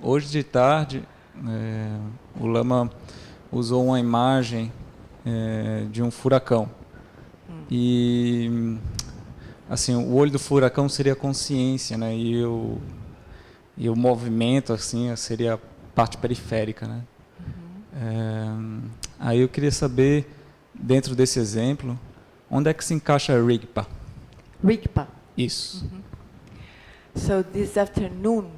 Hoje de tarde, o Lama usou uma imagem de um furacão. E assim, o olho do furacão seria a consciência, né? E o movimento assim seria a parte periférica, né? Aí eu queria saber, dentro desse exemplo, onde é que se encaixa a Rigpa? Rigpa. Isso. So this afternoon,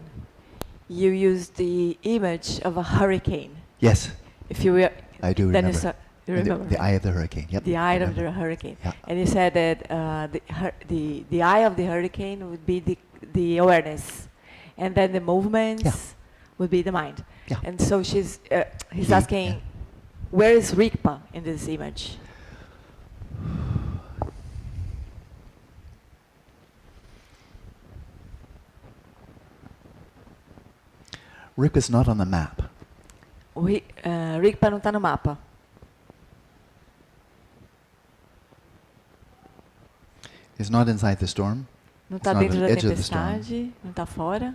you used the image of a hurricane. Yes, If you were, I do then remember. you remember The eye of the hurricane. Yep. the eye I of the remember. hurricane, Yeah. and you said that the eye of the hurricane would be the awareness, and then the movements would be the mind. Yeah. And so he's He- asking, yeah. where is Rigpa in this image? Rigpa's not on the map. Rigpa não está no mapa. It's not inside the storm. Não está It's not dentro on da the edge of the storm. tempestade, não está fora,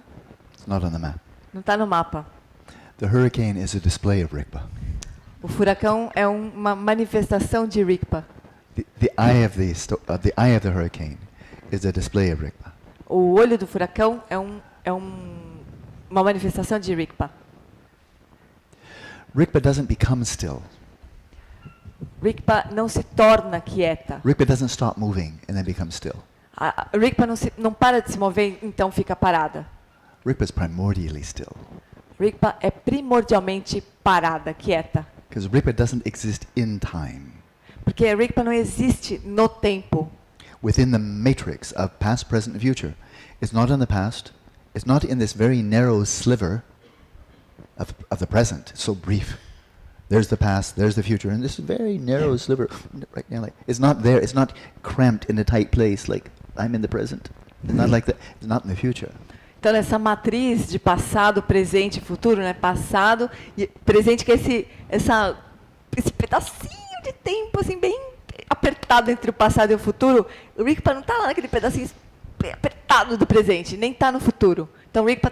It's not on the map. não está no mapa. The hurricane is a display of Rigpa. O furacão é uma manifestação de Rigpa. The eye of the eye of the hurricane is a display of Rigpa. O olho do furacão é uma manifestação de Rigpa. Rigpa doesn't become still. Rigpa não se torna quieta. Rigpa doesn't stop moving and then become still. A Rigpa não para de se mover, então fica parada. Rigpa is primordially still. Rigpa é primordialmente parada, quieta. Because Rigpa doesn't exist in time. Porque Rigpa não existe no tempo. Within the matrix of past, present, and future. It's not in the past. It's not in this very narrow sliver of the present. It's so brief. There's the past, there's the future, and this very narrow sliver right now. Like, it's not there. It's not cramped in a tight place like I'm in the present. It's not like that. It's not in the future. Então, essa matriz de passado, presente e futuro, né? Passado e presente, que é esse pedacinho de tempo, assim, bem apertado entre o passado e o futuro. O Rigpa não está lá naquele pedacinho bem apertado do presente, nem está no futuro. Então, o Rigpa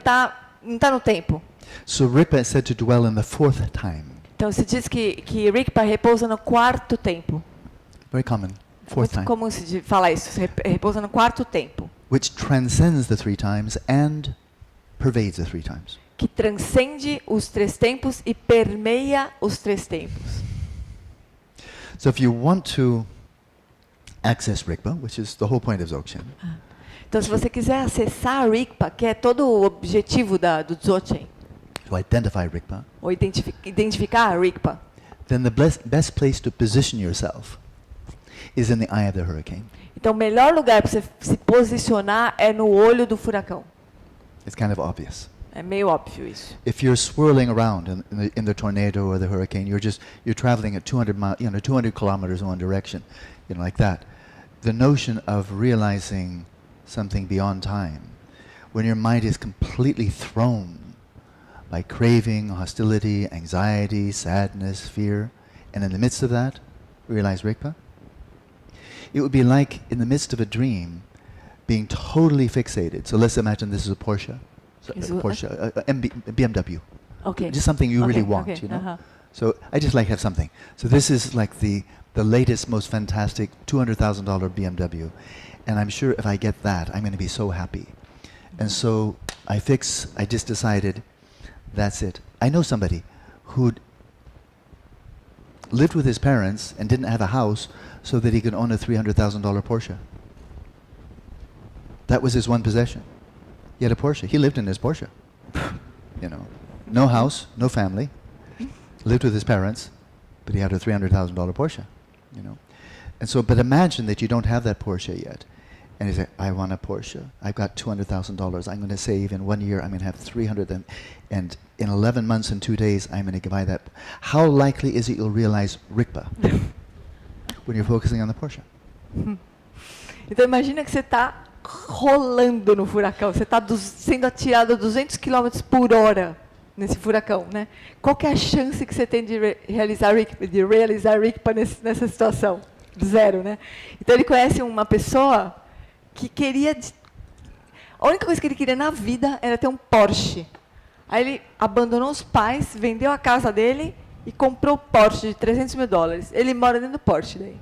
não está no tempo. So Rigpa is said to dwell in the fourth time. Então, se diz que Rigpa repousa no quarto tempo. Very common. É Fourth muito time. comum se falar isso, repousa no quarto tempo. Which transcends the three times and pervades the three times. Que transcende os três tempos e permeia os três tempos. So if you want to access Rigpa, which is the whole point of Dzogchen, Então, se você quiser acessar a Rigpa, que é todo o objetivo do Dzogchen, to identify Rigpa, ou identificar a Rigpa, then the best place to position yourself is in the eye of the hurricane. então o melhor lugar para você se posicionar é no olho do furacão. It's kind of obvious. É meio óbvio isso. If you're swirling around in the tornado or the hurricane, you're traveling at 200 kilometers in one direction, like that. The notion of realizing something beyond time, when your mind is completely thrown by craving, hostility, anxiety, sadness, fear, and in the midst of that, realize Rigpa, it would be like in the midst of a dream, being totally fixated. So let's imagine this is a Porsche. A BMW. Ok. Just something you really Ok, want, ok, aham. So I just like to have something. So this is like the latest, most fantastic $200,000 BMW. And I'm sure if I get that, I'm going to be so happy. And so I just decided, that's it. I know somebody who lived with his parents and didn't have a house so that he could own a $300,000 Porsche. That was his one possession. He had a Porsche. He lived in his Porsche. No house, no family. Lived with his parents, but he had a $300,000 Porsche. And so, but imagine that you don't have that Porsche yet. And you say, I want a Porsche. I've got $200,000. I'm going to save in 1 year. I'm going to have 300, and in 11 months and 2 days, I'm going to buy that. How likely is it you'll realize Rigpa when you're focusing on the Porsche? Então imagina que você está rolando no furacão, você está sendo atirado a 200 km por hora nesse furacão, né? Qual que é a chance que você tem de realizar Rigpa nessa situação? Zero, né? Então ele conhece uma pessoa que queria... A única coisa que ele queria na vida era ter um Porsche. Aí ele abandonou os pais, vendeu a casa dele e comprou o Porsche de $300 mil. Ele mora dentro do Porsche daí.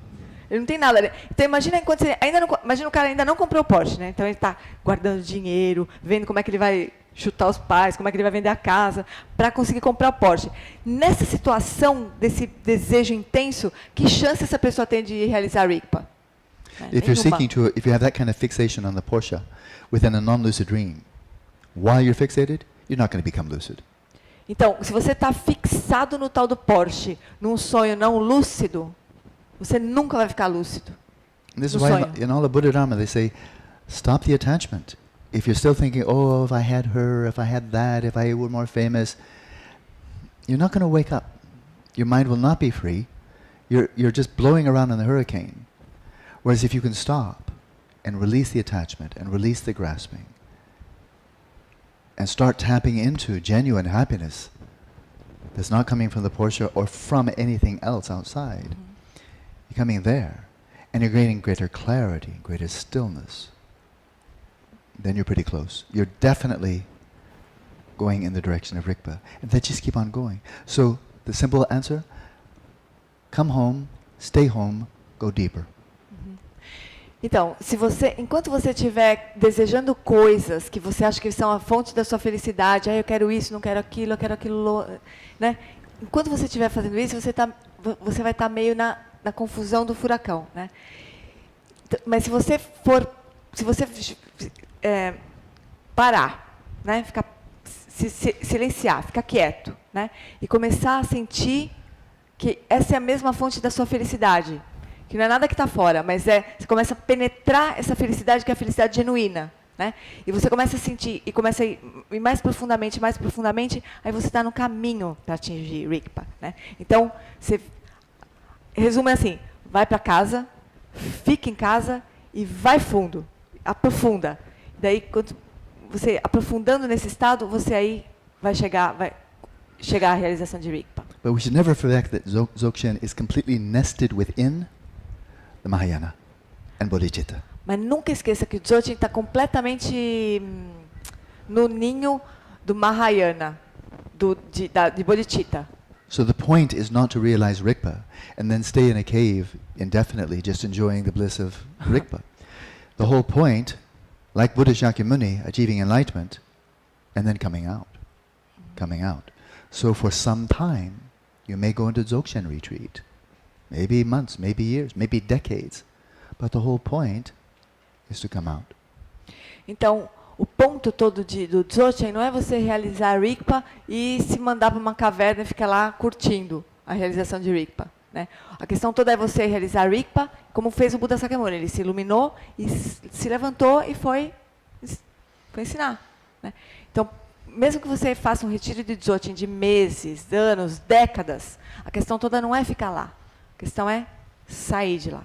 Ele não tem nada ali. Então imagina enquanto você ainda não, imagina o cara ainda não comprou o Porsche, né? Então ele está guardando dinheiro, vendo como é que ele vai chutar os pais, como é que ele vai vender a casa para conseguir comprar o Porsche. Nessa situação desse desejo intenso, que chance essa pessoa tem de realizar Rigpa? If you have that kind of fixation on the Porsche within a non-lucid dream, while you're fixated, you're not going to become lucid. Então, se você está fixado no tal do Porsche, num sonho não lúcido, você nunca vai ficar lúcido. And this is why in all the Buddha Dharma they say, stop the attachment. If you're still thinking, oh, if I had her, if I had that, if I were more famous, you're not going to wake up. Your mind will not be free. You're just blowing around in the hurricane. Whereas if you can stop and release the attachment and release the grasping and start tapping into genuine happiness that's not coming from the Porsche or from anything else outside, you're coming there and you're gaining greater clarity, greater stillness, then you're pretty close. You're definitely going in the direction of Rigpa. And then just keep on going. So the simple answer, come home, stay home, go deeper. Então, enquanto você estiver desejando coisas que você acha que são a fonte da sua felicidade, eu quero isso, não quero aquilo, eu quero aquilo, né? Enquanto você estiver fazendo isso, você vai estar meio na confusão do furacão, né? Mas se você parar, né? Silenciar, ficar quieto, né? E começar a sentir que essa é a mesma fonte da sua felicidade. Que não é nada que está fora, mas você começa a penetrar essa felicidade, que é a felicidade genuína, né? E você começa a sentir, e começa a ir mais profundamente, aí você está no caminho para atingir Rigpa, né? Então, você resume assim, vai para casa, fica em casa e vai fundo, aprofunda. Daí, quando você aprofundando nesse estado, você aí vai chegar à realização de Rigpa. But we should never forget that Dzogchen is completely nested within the Mahayana and Bodhicitta. Mas nunca esqueça que o Dzogchen está completamente no ninho do Mahayana, de Bodhicitta. So the point is not to realize Rigpa and then stay in a cave indefinitely just enjoying the bliss of Rigpa. The whole point, like Buddha Shakyamuni achieving enlightenment and then coming out. So for some time, you may go into Dzogchen retreat. Maybe months, maybe years, maybe decades. But the whole point is to come out. Então, o ponto todo do Dzogchen não é você realizar Rigpa e se mandar para uma caverna e ficar lá curtindo a realização de Rigpa, né? A questão toda é você realizar Rigpa, como fez o Buda Sakyamuni. Ele se iluminou e se levantou e foi ensinar, né? Então, mesmo que você faça um retiro de Dzogchen de meses, anos, décadas, a questão toda não é ficar lá. A questão é sair de lá.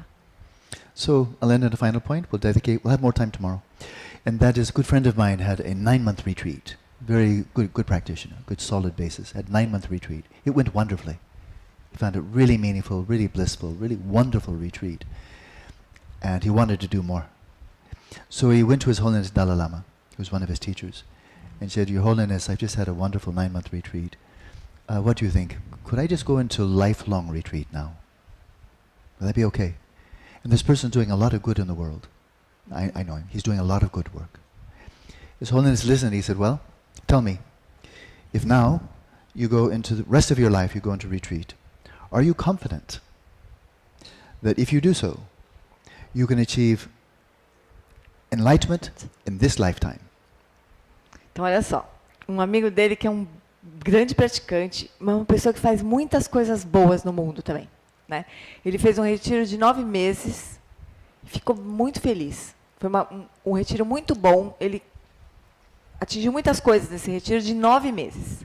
So, I'll end on a final point. We'll have more time tomorrow. And that is, a good friend of mine had a 9-month retreat. Very good practitioner, good solid basis. Had 9-month retreat. It went wonderfully. He found it really meaningful, really blissful, really wonderful retreat. And he wanted to do more. So he went to His Holiness Dalai Lama, who was one of his teachers, and said, Your Holiness, I've just had a wonderful 9-month retreat. What do you think? Could I just go into lifelong retreat now? Will that be okay? And this person's doing a lot of good in the world. I know him. He's doing a lot of good work. His Holiness listened. He said, well, tell me, if now you go into the rest of your life, you go into retreat, are you confident that if you do so, you can achieve enlightenment in this lifetime? Então, olha só. Um amigo dele que é um grande praticante, mas uma pessoa que faz muitas coisas boas no mundo também, né? Ele fez um retiro de 9 meses e ficou muito feliz. Foi um retiro muito bom. Ele atingiu muitas coisas nesse retiro de 9 meses.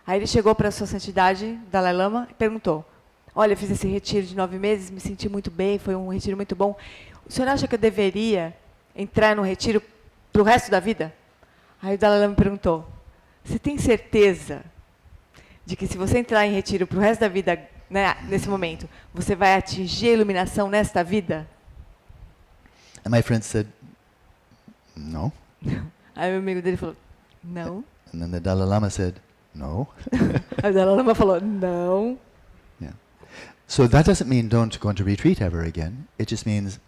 Aí ele chegou para a sua santidade, Dalai Lama, e perguntou, olha, eu fiz esse retiro de 9 meses, me senti muito bem, foi um retiro muito bom. O senhor acha que eu deveria entrar no retiro para o resto da vida? Aí o Dalai Lama perguntou, você tem certeza de que se você entrar em retiro para o resto da vida, né, nesse momento, você vai atingir a iluminação nesta vida? And my friend said, no. Aí o amigo dele falou, não. And then the Dalai Lama said, no. Aí o Dalai Lama falou, não. Yeah. So that doesn't mean don't go into retreat ever again. It just means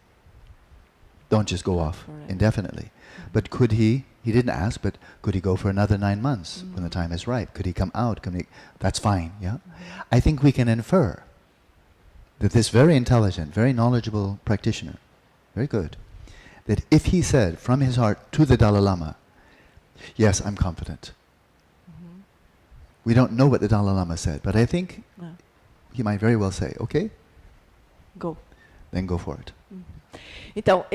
don't just go off indefinitely. But could he didn't ask, but could he go for another 9 months when the time is ripe? Could he come out? That's fine, yeah? I think we can infer that this very intelligent, very knowledgeable practitioner, very good, that if he said from his heart to the Dalai Lama, yes, I'm confident. We don't know what the Dalai Lama said, but I think he might very well say, okay, Go. then go for it. Então,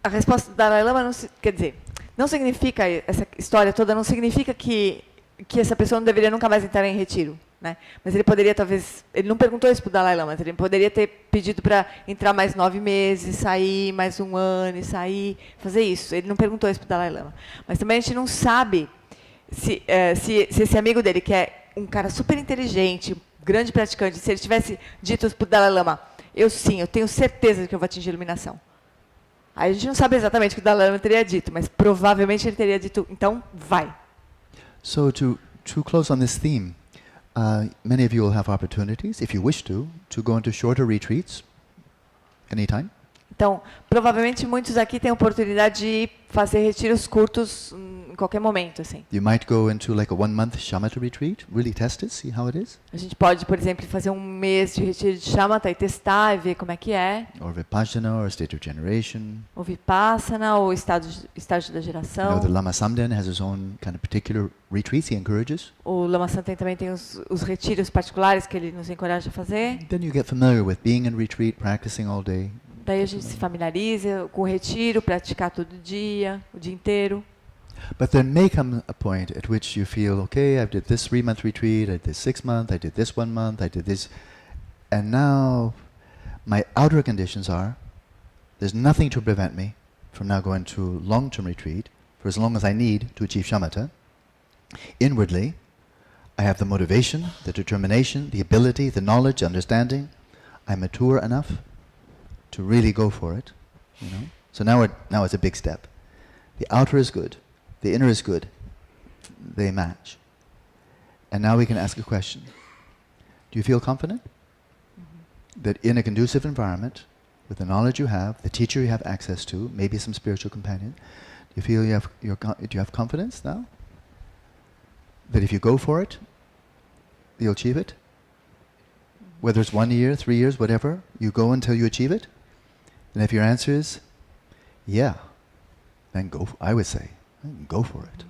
a resposta do Dalai Lama não quer dizer, não significa, essa história toda não significa que essa pessoa não deveria nunca mais entrar em retiro, né? Mas ele poderia talvez, ele não perguntou isso para o Dalai Lama, ele poderia ter pedido para entrar mais 9 meses, sair mais 1 ano e sair, fazer isso. Ele não perguntou isso para o Dalai Lama. Mas também a gente não sabe se esse amigo dele, que é um cara super inteligente, grande praticante, se ele tivesse dito para o Dalai Lama, eu tenho certeza de que eu vou atingir a iluminação. Aí a gente não sabe exatamente o que o Dalai Lama teria dito, mas provavelmente ele teria dito, então vai. So to close on this theme, many of you will have opportunities, if you wish to go into shorter retreats anytime. Então, provavelmente muitos aqui têm a oportunidade de fazer retiros curtos em qualquer momento, assim. You might go into like a 1-month shamatha retreat, really test it, see how it is. A gente pode, por exemplo, fazer 1 mês de retiro de shamatha e testar e ver como é que é. Or vipassana, or state of generation. O vipassana, ou estágio da You know, geração. the Lama Samden has his own kind of particular retreats he encourages. O Lama Samten também tem os retiros particulares que ele nos encoraja a fazer. Then you get familiar with being in retreat, practicing all day. Daí a gente se familiariza com o retiro, praticar todo dia, o dia inteiro. But there may come a point at which you feel, okay, I did this 3-month retreat, I did this 6-month, I did this 1 month, I did this, and now my outer conditions are, there's nothing to prevent me from now going to long-term retreat for as long as I need to achieve shamatha. Inwardly, I have the motivation, the determination, the ability, the knowledge, understanding. I'm mature enough to really go for it, you know. So now it's a big step. The outer is good, the inner is good. They match. And now we can ask a question. Do you feel confident that in a conducive environment, with the knowledge you have, the teacher you have access to, maybe some spiritual companion, do you feel do you have confidence now that if you go for it, you'll achieve it? Whether it's 1 year, 3 years, whatever, you go until you achieve it? And if your answer is, yeah, then go, I would say, go for it.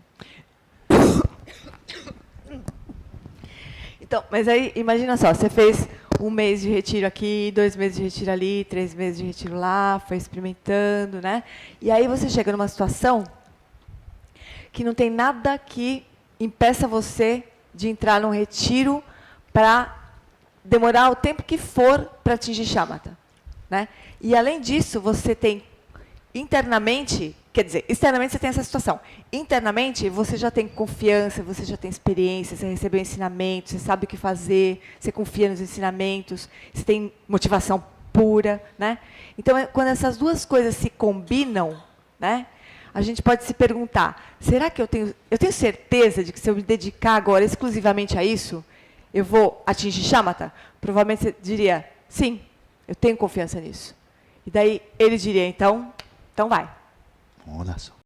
Então, mas aí, imagina só, você fez 1 mês de retiro aqui, 2 meses de retiro ali, 3 meses de retiro lá, foi experimentando, né? E aí você chega numa situação que não tem nada que impeça você de entrar num retiro para demorar o tempo que for para atingir shamatha, né? E além disso, você tem internamente, quer dizer, externamente você tem essa situação. Internamente, você já tem confiança, você já tem experiência, você recebeu ensinamento, você sabe o que fazer, você confia nos ensinamentos, você tem motivação pura, né? Então, quando essas duas coisas se combinam, né, a gente pode se perguntar, será que eu tenho certeza de que se eu me dedicar agora exclusivamente a isso, eu vou atingir shamatha? Provavelmente você diria, sim, eu tenho confiança nisso. E daí ele diria, então vai. Oh, that's